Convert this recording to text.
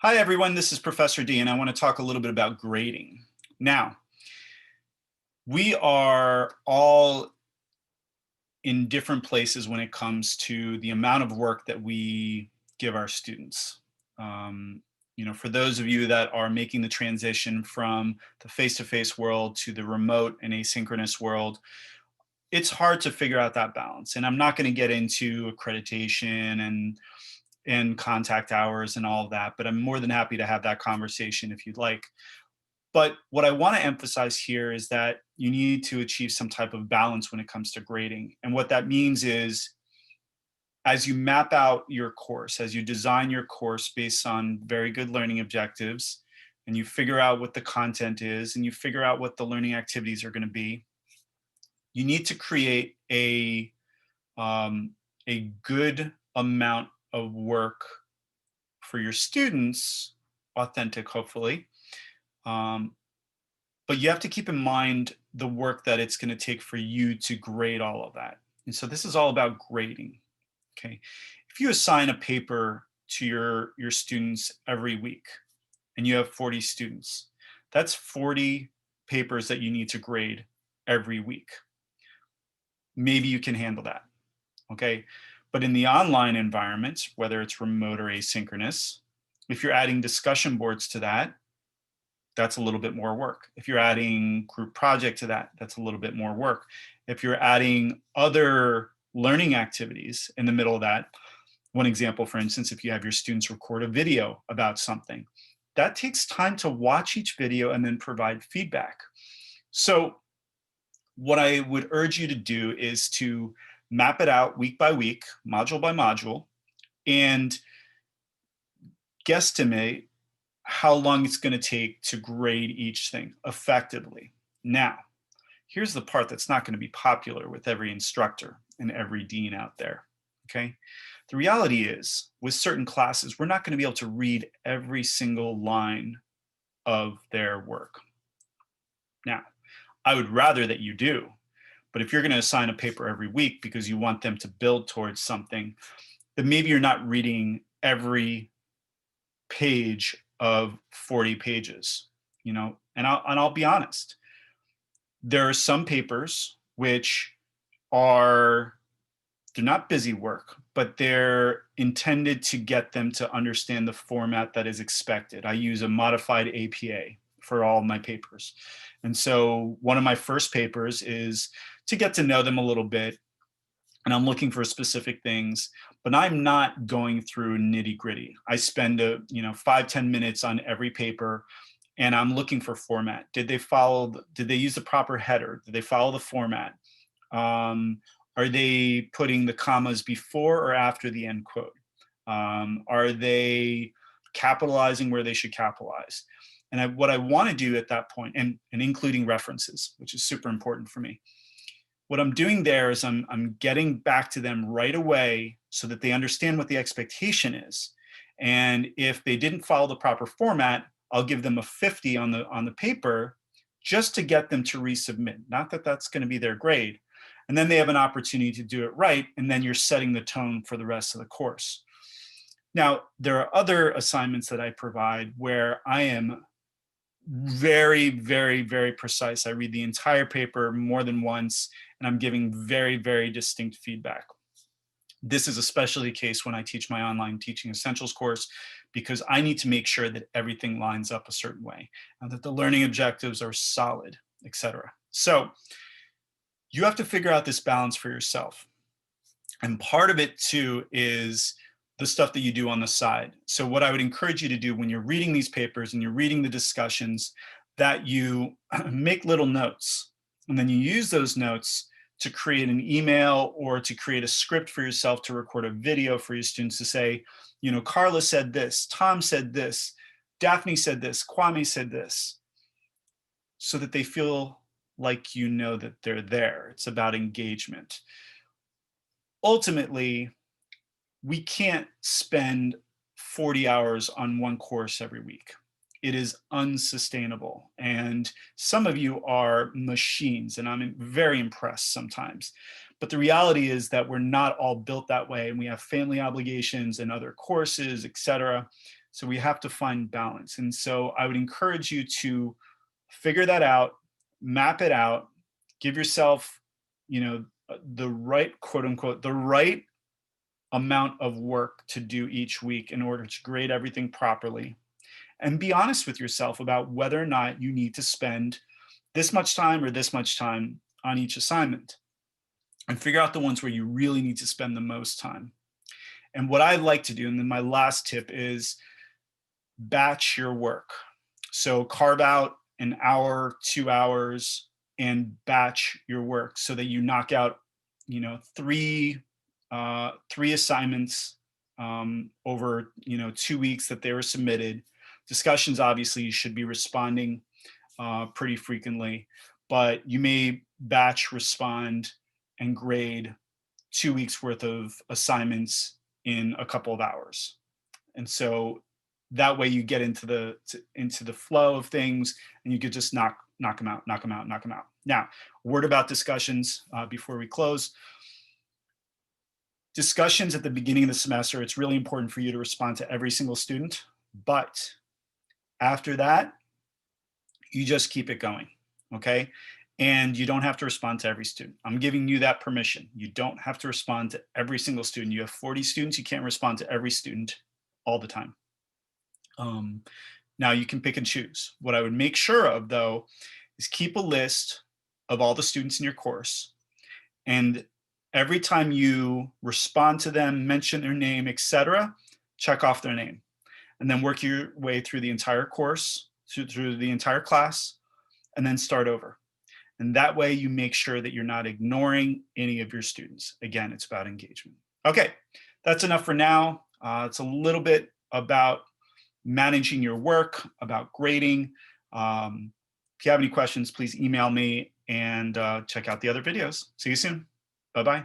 Hi, everyone. This is Professor D, and I want to talk a little bit about grading. Now, we are all in different places when it comes to the amount of work that we give our students. Um, for those of you that are making the transition from the face-to-face world to the remote and asynchronous world, it's hard to figure out that balance. And I'm not going to get into accreditation and contact hours and all of that, but I'm more than happy to have that conversation if you'd like. But what I want to emphasize here is that you need to achieve some type of balance when it comes to grading. And what that means is as you map out your course, as you design your course based on very good learning objectives, and you figure out what the content is, and you figure out what the learning activities are going to be, you need to create a good amount of work for your students, authentic, hopefully, um, but you have to keep in mind the work that it's going to take for you to grade all of that. And so this is all about grading. Okay. If you assign a paper to your students every week and you have 40 students, that's 40 papers that you need to grade every week. Maybe you can handle that. Okay. But in the online environment, whether it's remote or asynchronous, if you're adding discussion boards to that, that's a little bit more work. If you're adding group project to that, that's a little bit more work. If you're adding other learning activities in the middle of that, one example, for instance, if you have your students record a video about something, that takes time to watch each video and then provide feedback. So what I would urge you to do is to map it out week by week, module by module, and guesstimate how long it's going to take to grade each thing effectively. Now, here's the part that's not going to be popular with every instructor and every dean out there, okay? The reality is, with certain classes, we're not going to be able to read every single line of their work. Now, I would rather that you do, but if you're going to assign a paper every week because you want them to build towards something, then maybe you're not reading every page of 40 pages, and I'll be honest. There are some papers which they're not busy work, but they're intended to get them to understand the format that is expected. I use a modified APA for all my papers. And so one of my first papers is to get to know them a little bit, and I'm looking for specific things, but I'm not going through nitty gritty. I spend 5-10 minutes on every paper, and I'm looking for format. Did they use the proper header? Did they follow the format? Are they putting the commas before or after the end quote? Are they capitalizing where they should capitalize? And what I want to do at that point, and including references, which is super important for me, what I'm doing there is I'm getting back to them right away so that they understand what the expectation is. And if they didn't follow the proper format, I'll give them a 50 on the paper just to get them to resubmit. Not that that's going to be their grade. And then they have an opportunity to do it right, and then you're setting the tone for the rest of the course. Now, there are other assignments that I provide where I am very, very, very precise. I read the entire paper more than once, and I'm giving very, very distinct feedback. This is especially the case when I teach my online teaching essentials course, because I need to make sure that everything lines up a certain way and that the learning objectives are solid, etc. So you have to figure out this balance for yourself. And part of it too is the stuff that you do on the side. So what I would encourage you to do when you're reading these papers and you're reading the discussions, that you make little notes, and then you use those notes to create an email or to create a script for yourself to record a video for your students to say, Carla said this, Tom said this, Daphne said this, Kwame said this, so that they feel like that they're there. It's about engagement. Ultimately, we can't spend 40 hours on one course every week. It is unsustainable. And some of you are machines, and I'm very impressed sometimes. But the reality is that we're not all built that way, and we have family obligations and other courses, etc. So we have to find balance. And so I would encourage you to figure that out, map it out, give yourself, the right, quote unquote, the right amount of work to do each week in order to grade everything properly. And be honest with yourself about whether or not you need to spend this much time or this much time on each assignment, and figure out the ones where you really need to spend the most time. And what I like to do, and then my last tip is batch your work. So carve out an hour, 2 hours, and batch your work so that you knock out, three assignments over 2 weeks that they were submitted. Discussions, obviously, you should be responding pretty frequently, but you may batch, respond, and grade 2 weeks worth of assignments in a couple of hours. And so that way you get into the flow of things, and you could just knock them out, knock them out, knock them out. Now, word about discussions before we close. Discussions at the beginning of the semester, it's really important for you to respond to every single student, but after that, you just keep it going, okay? And you don't have to respond to every student. I'm giving you that permission. You don't have to respond to every single student. You have 40 students, you can't respond to every student all the time. Now you can pick and choose. What I would make sure of, though, is keep a list of all the students in your course, and every time you respond to them, mention their name, etc., check off their name, and then work your way through the entire course, through the entire class, and then start over. And that way you make sure that you're not ignoring any of your students. Again, it's about engagement. Okay, that's enough for now. It's a little bit about managing your work, about grading. If you have any questions, please email me, and check out the other videos. See you soon. Bye-bye.